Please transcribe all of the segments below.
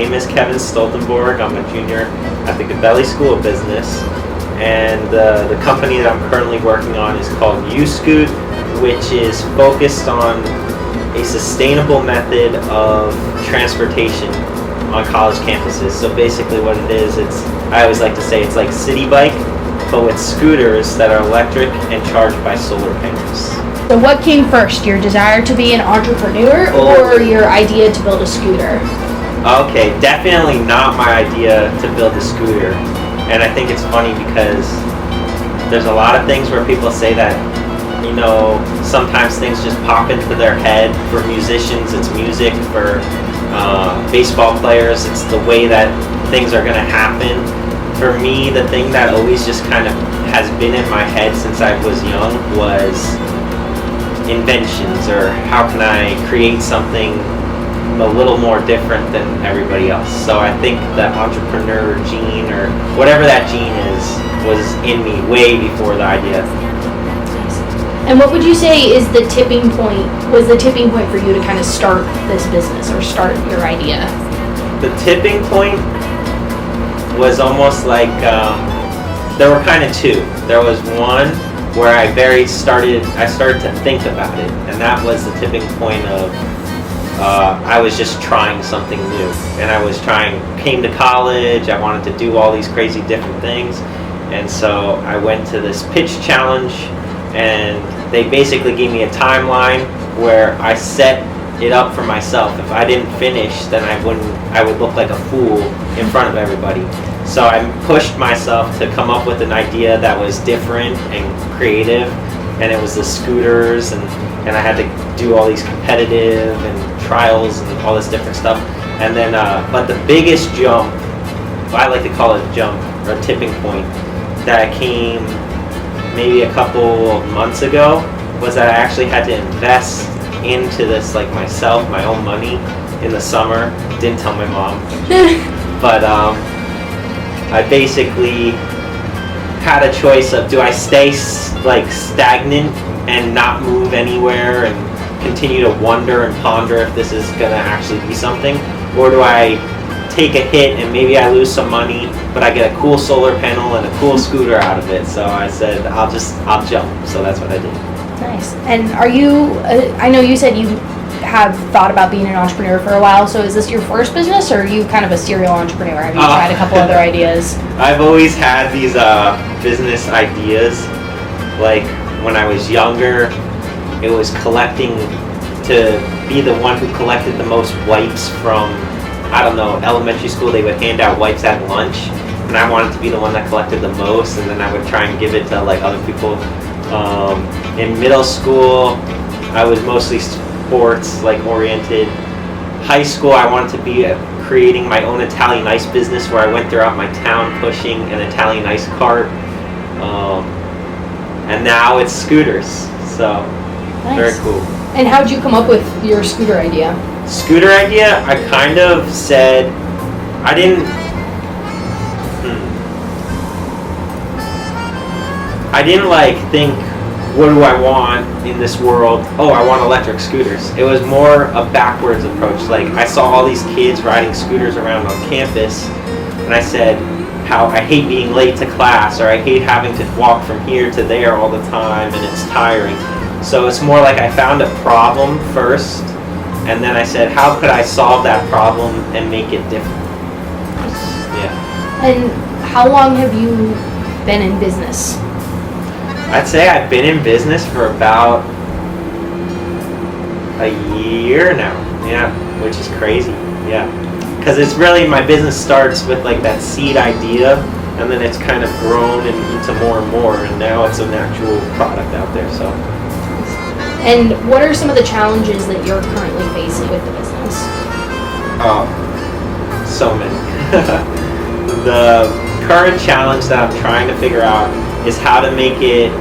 name is Kevin Stoltenborg. I'm a junior at the Gabelli School of Business, and the company that I'm currently working on is called UScoot, which is focused on a sustainable method of transportation on college campuses. So basically what it is, I always like to say it's like City Bike, but with scooters that are electric and charged by solar panels. So what came first, your desire to be an entrepreneur or your idea to build a scooter? Okay, definitely not my idea to build a scooter. And I think it's funny because there's a lot of things where people say that, you know, sometimes things just pop into their head. For musicians, it's music. For baseball players, it's the way that things are going to happen. For me, the thing that always just kind of has been in my head since I was young was inventions, or how can I create something a little more different than everybody else. So I think the entrepreneur gene, or whatever that gene is, was in me way before the idea. And what would you say is the tipping point, was the tipping point for you to kind of start this business or start your idea? The tipping point was almost like, there were kind of two. There was one where I started to think about it, and that was the tipping point of I was just trying something new, and came to college, I wanted to do all these crazy different things, and so I went to this pitch challenge, and they basically gave me a timeline where I set it up for myself. If I didn't finish, then I would look like a fool in front of everybody. So I pushed myself to come up with an idea that was different and creative, and it was the scooters, and I had to do all these competitive and trials and all this different stuff. And then, but the biggest jump, I like to call it a jump or a tipping point, that came maybe a couple of months ago, was that I actually had to invest into this, like myself, my own money, in the summer. Didn't tell my mom, but I basically had a choice of, do I stay stagnant and not move anywhere and continue to wonder and ponder if this is gonna actually be something, or do I take a hit and maybe I lose some money, but I get a cool solar panel and a cool scooter out of it? So I said, I'll jump. So that's what I did. Nice. And are you, I know you said you have thought about being an entrepreneur for a while, so is this your first business, or are you kind of a serial entrepreneur? Have you tried a couple other ideas? I've always had these business ideas. Like when I was younger, it was collecting, to be the one who collected the most wipes from, I don't know, elementary school. They would hand out wipes at lunch, and I wanted to be the one that collected the most, and then I would try and give it to like other people. In middle school, I was mostly sports oriented. High school, I wanted to be creating my own Italian ice business, where I went throughout my town pushing an Italian ice cart. And now it's scooters, so nice. Very cool. And how'd you come up with your scooter idea? Scooter idea, I kind of said, I didn't think, what do I want in this world? Oh, I want electric scooters. It was more a backwards approach. Like, I saw all these kids riding scooters around on campus, and I said how I hate being late to class, or I hate having to walk from here to there all the time, and it's tiring. So it's more like I found a problem first, and then I said, how could I solve that problem and make it different? Yeah. And how long have you been in business? I'd say I've been in business for about a year now, yeah, which is crazy, yeah. Because it's really, my business starts with like that seed idea, and then it's kind of grown into more and more, and now it's an actual product out there, so. And what are some of the challenges that you're currently facing with the business? Oh, so many. The current challenge that I'm trying to figure out is how to make it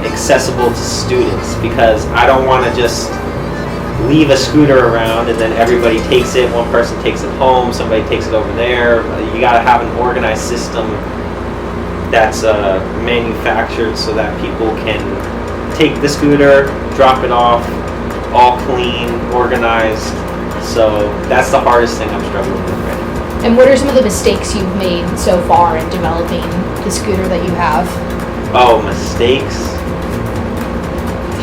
accessible to students, because I don't want to just leave a scooter around and then everybody takes it, one person takes it home, somebody takes it over there. You got to have an organized system that's manufactured so that people can take the scooter, drop it off, all clean, organized, So that's the hardest thing I'm struggling with right now. And what are some of the mistakes you've made so far in developing the scooter that you have? Oh, mistakes.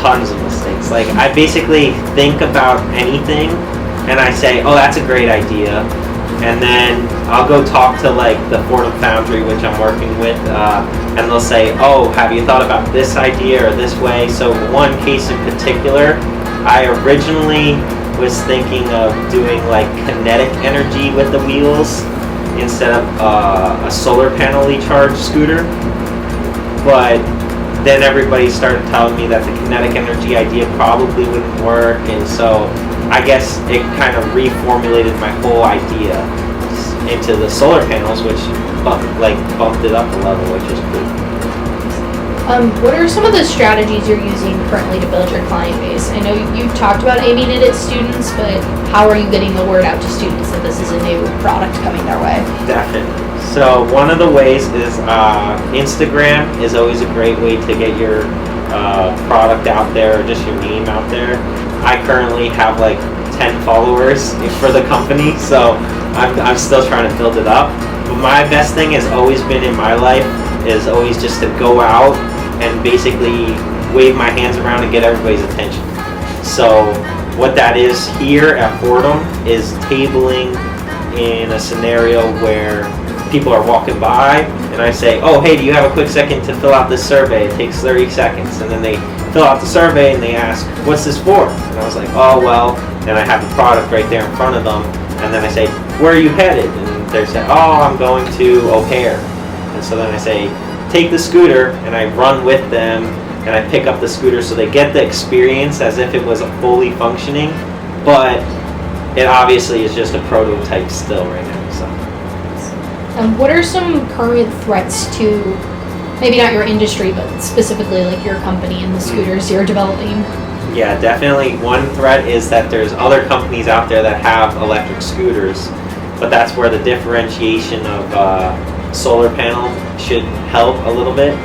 Tons of mistakes. Like, I basically think about anything and I say, oh, that's a great idea. And then I'll go talk to like the Fordham Foundry, which I'm working with, and they'll say, oh, have you thought about this idea or this way? So one case in particular, I originally was thinking of doing like kinetic energy with the wheels instead of a solar panel-y charged scooter. But then everybody started telling me that the kinetic energy idea probably wouldn't work, and so I guess it kind of reformulated my whole idea into the solar panels, which bumped it up a level, which is cool. What are some of the strategies you're using currently to build your client base? I know you talked about aiming it at students, but how are you getting the word out to students that this is a new product coming their way? Definitely. So one of the ways is Instagram is always a great way to get your product out there, or just your name out there. I currently have like 10 followers for the company, so I'm still trying to build it up. But my best thing has always been in my life is always just to go out and basically wave my hands around and get everybody's attention. So what that is here at Fordham is tabling in a scenario where people are walking by and I say, oh, hey, do you have a quick second to fill out this survey? It takes 30 seconds. And then they fill out the survey and they ask, what's this for? And I was like, oh, well, and I have the product right there in front of them. And then I say, where are you headed? And they say, oh, I'm going to O'Hare. And so then I say, take the scooter, and I run with them and I pick up the scooter so they get the experience as if it was fully functioning, but it obviously is just a prototype still right now. So. What are some current threats to, maybe not your industry, but specifically like your company and the scooters you're developing? Yeah, definitely. One threat is that there's other companies out there that have electric scooters, but that's where the differentiation of solar panel should help a little bit.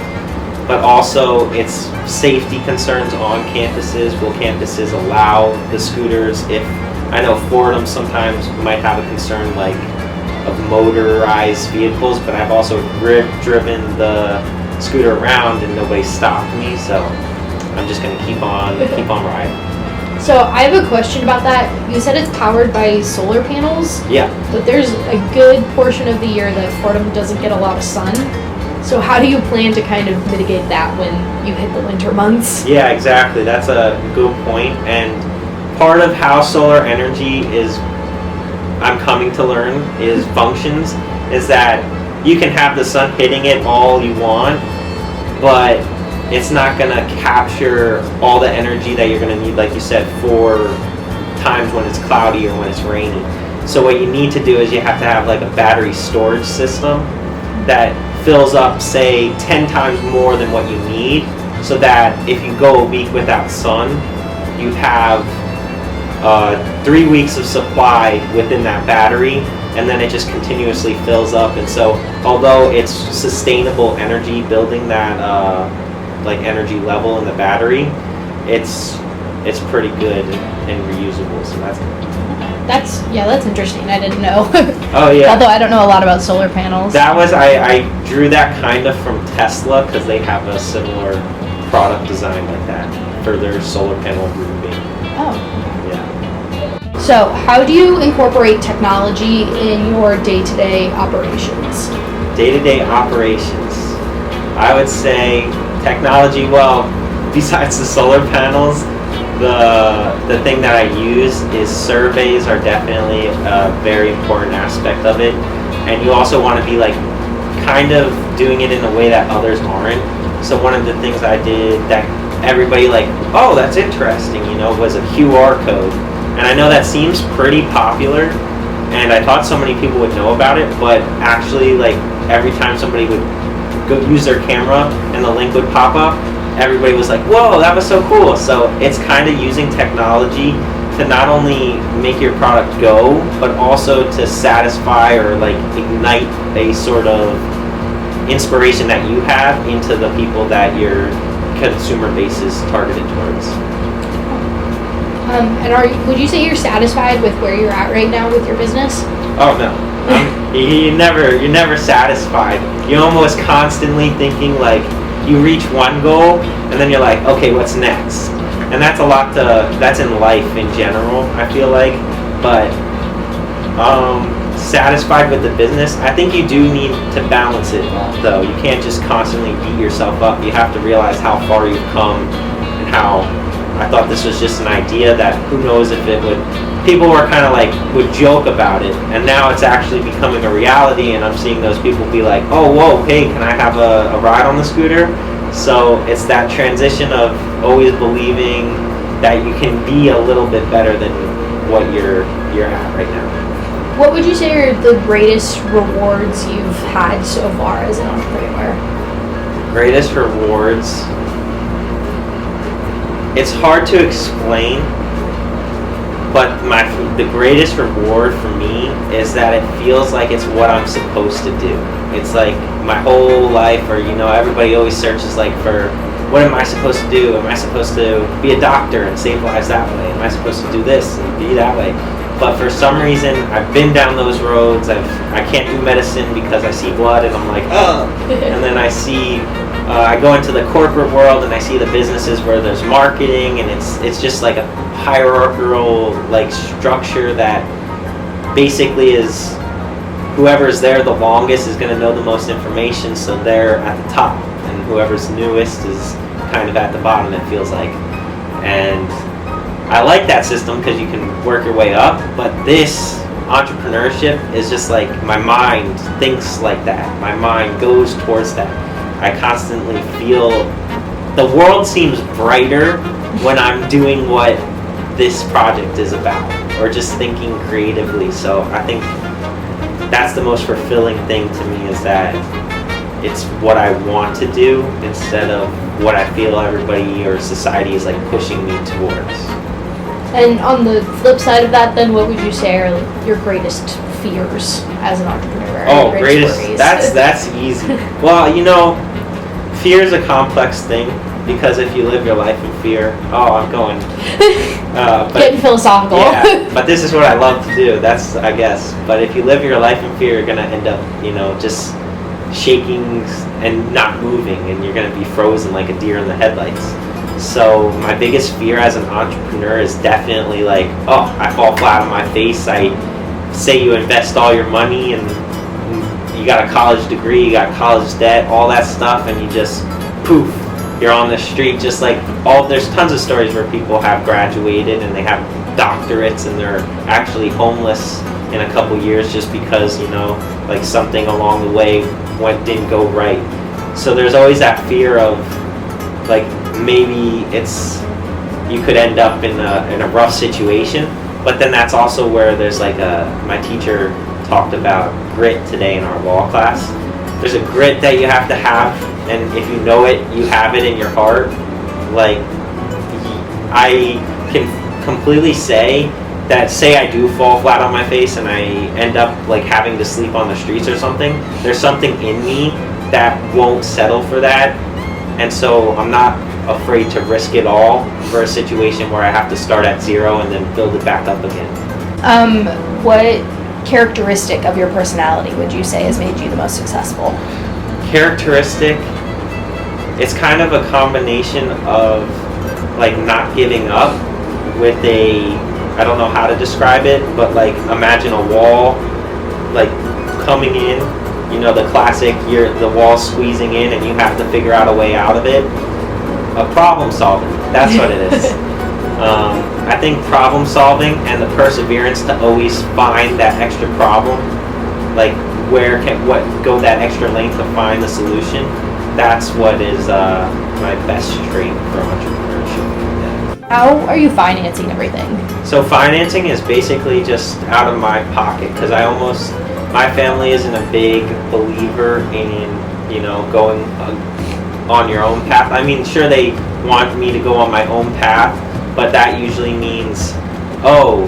But also it's safety concerns on campuses. Will campuses allow the scooters? If I know Fordham sometimes might have a concern like of motorized vehicles, but I've also driven the scooter around and nobody stopped me, so I'm just gonna keep on riding. So I have a question about that. You said it's powered by solar panels. Yeah. But there's a good portion of the year that Fordham doesn't get a lot of sun. So how do you plan to kind of mitigate that when you hit the winter months? Yeah, exactly. That's a good point. And part of how solar energy is, I'm coming to learn, is functions, is that you can have the sun hitting it all you want, but it's not going to capture all the energy that you're going to need, like you said, for times when it's cloudy or when it's raining. So what you need to do is you have to have like a battery storage system that fills up, say, 10 times more than what you need, so that if you go a week without sun, you have 3 weeks of supply within that battery, and then it just continuously fills up. And so although it's sustainable energy, building that like energy level in the battery, it's pretty good and reusable. So that's interesting. I didn't know. Oh yeah. Although I don't know a lot about solar panels. That was I drew that kind of from Tesla because they have a similar product design like that for their solar panel roofing. Oh. Yeah. So how do you incorporate technology in your day-to-day operations? Day-to-day operations, I would say technology, well, besides the solar panels, the thing that I use is surveys are definitely a very important aspect of it. And you also want to be like kind of doing it in a way that others aren't. So one of the things I did that everybody like, oh, that's interesting, was a QR code. And I know that seems pretty popular, and I thought so many people would know about it, but actually like every time somebody would go use their camera and the link would pop up, everybody was like, whoa, that was so cool. So it's kind of using technology to not only make your product go, but also to satisfy or like ignite a sort of inspiration that you have into the people that your consumer base is targeted towards. Would you say you're satisfied with where you're at right now with your business? Oh no, you're never satisfied. You're almost constantly thinking like you reach one goal and then you're like, okay, what's next? And that's in life in general, I feel like. But satisfied with the business, I think you do need to balance it though. You can't just constantly beat yourself up. You have to realize how far you've come and how I thought this was just an idea that who knows if it would, people were kind of like, would joke about it, and now it's actually becoming a reality, and I'm seeing those people be like, oh, whoa, hey, can I have a ride on the scooter? So it's that transition of always believing that you can be a little bit better than what you're at right now. What would you say are the greatest rewards you've had so far as an entrepreneur? Greatest rewards? It's hard to explain, but the greatest reward for me is that it feels like it's what I'm supposed to do. It's like my whole life, or everybody always searches like for, what am I supposed to do? Am I supposed to be a doctor and save lives that way? Am I supposed to do this and be that way? But for some reason, I've been down those roads. I can't do medicine because I see blood and I'm like, oh. And then I go into the corporate world and I see the businesses where there's marketing, and it's just like a hierarchical like structure that basically is whoever's there the longest is going to know the most information, so they're at the top, and whoever's newest is kind of at the bottom, it feels like. And I like that system because you can work your way up, but this entrepreneurship is just like my mind thinks like that. My mind goes towards that. I constantly feel the world seems brighter when I'm doing what this project is about, or just thinking creatively. So I think that's the most fulfilling thing to me, is that it's what I want to do instead of what I feel everybody or society is like pushing me towards. And on the flip side of that, then, what would you say are your greatest fears as an entrepreneur? Oh, greatest! That's easy. Well, fear is a complex thing, because if you live your life in fear, I'm going. Getting philosophical. Yeah, but this is what I love to do. That's, I guess. But if you live your life in fear, you're gonna end up, just shaking and not moving, and you're gonna be frozen like a deer in the headlights. So my biggest fear as an entrepreneur is definitely like, I fall flat on my face. I say you invest all your money and you got a college degree, you got college debt, all that stuff, and you just poof, you're on the street. Just like there's tons of stories where people have graduated and they have doctorates and they're actually homeless in a couple years just because like something along the way didn't go right. So there's always that fear of like, maybe you could end up in a rough situation, but then that's also where there's like my teacher talked about grit today in our law class. There's a grit that you have to have, and if you know it, you have it in your heart. Like, I can completely say that, say I do fall flat on my face and I end up like having to sleep on the streets or something, there's something in me that won't settle for that. And so I'm not afraid to risk it all for a situation where I have to start at zero and then build it back up again. What characteristic of your personality would you say has made you the most successful? Characteristic, it's kind of a combination of like not giving up with I don't know how to describe it, but like imagine a wall like coming in, the classic, the wall squeezing in and you have to figure out a way out of it. A problem solving, that's what it is. I think problem solving and the perseverance to always find that extra problem, like go that extra length to find the solution, that's what is my best trait for entrepreneurship. How are you financing everything? So financing is basically just out of my pocket, because my family isn't a big believer in, going on your own path. I mean, sure, they want me to go on my own path, but that usually means,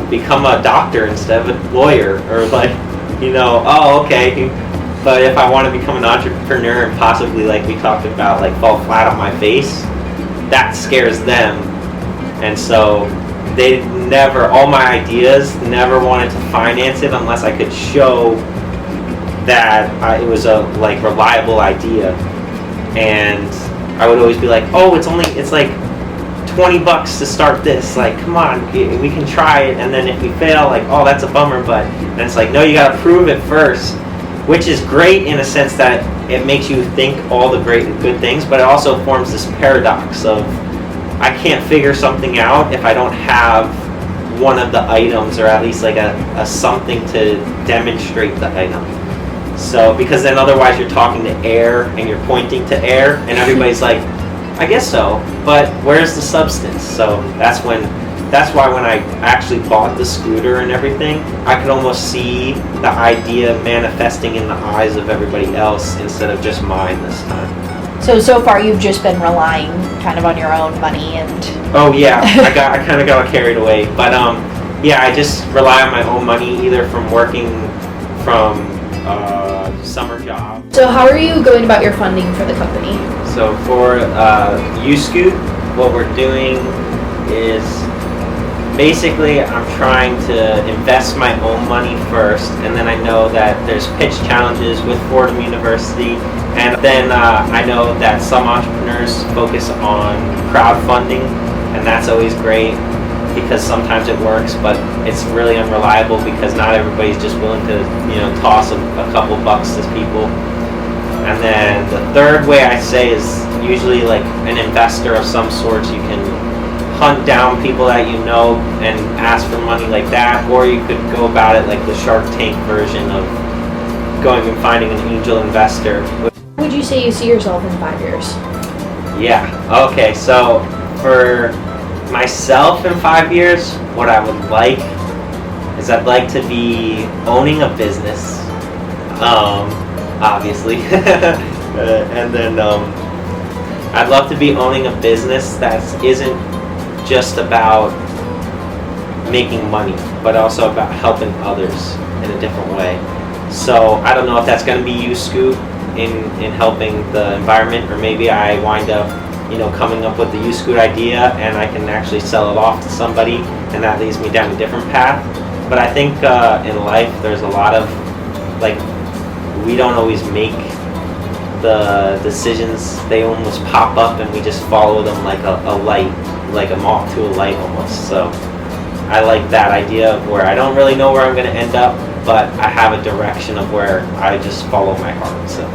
become a doctor instead of a lawyer, or like, okay. But if I want to become an entrepreneur and possibly, like we talked about, like fall flat on my face, that scares them. And so they never, all my ideas, never wanted to finance it unless I could show that it was a like reliable idea. And I would always be like, oh, it's like $20 to start this, like, come on, we can try it, and then if we fail, like, oh, that's a bummer, but and it's like, no, you gotta prove it first, which is great in a sense that it makes you think all the great and good things, but it also forms this paradox of I can't figure something out if I don't have one of the items, or at least like a something to demonstrate the item. So, because then otherwise you're talking to air and you're pointing to air, and everybody's like, I guess so, but where's the substance? So that's why when I actually bought the scooter and everything, I could almost see the idea manifesting in the eyes of everybody else instead of just mine this time. So far you've just been relying kind of on your own money and... Oh yeah, I kind of got carried away, but yeah, I just rely on my own money, either from working from summer job. So how are you going about your funding for the company? So for UScoot, what we're doing is basically I'm trying to invest my own money first, and then I know that there's pitch challenges with Fordham University, and then I know that some entrepreneurs focus on crowdfunding, and that's always great because sometimes it works, but it's really unreliable because not everybody's just willing to, toss a couple bucks to people. And then the third way I say is usually like an investor of some sort. You can hunt down people that you know and ask for money like that, or you could go about it like the Shark Tank version of going and finding an angel investor. Would you say you see yourself in 5 years? Yeah, okay, so for myself in 5 years, what I would like is I'd like to be owning a business, obviously, and then I'd love to be owning a business that isn't just about making money, but also about helping others in a different way. So I don't know if that's going to be UScoot in helping the environment, or maybe I wind up coming up with the UScoot idea and I can actually sell it off to somebody, and that leads me down a different path. But I think in life there's a lot of, like, we don't always make the decisions, they almost pop up and we just follow them like a light, like a moth to a light almost. So I like that idea of where I don't really know where I'm going to end up, but I have a direction of where I just follow my heart. So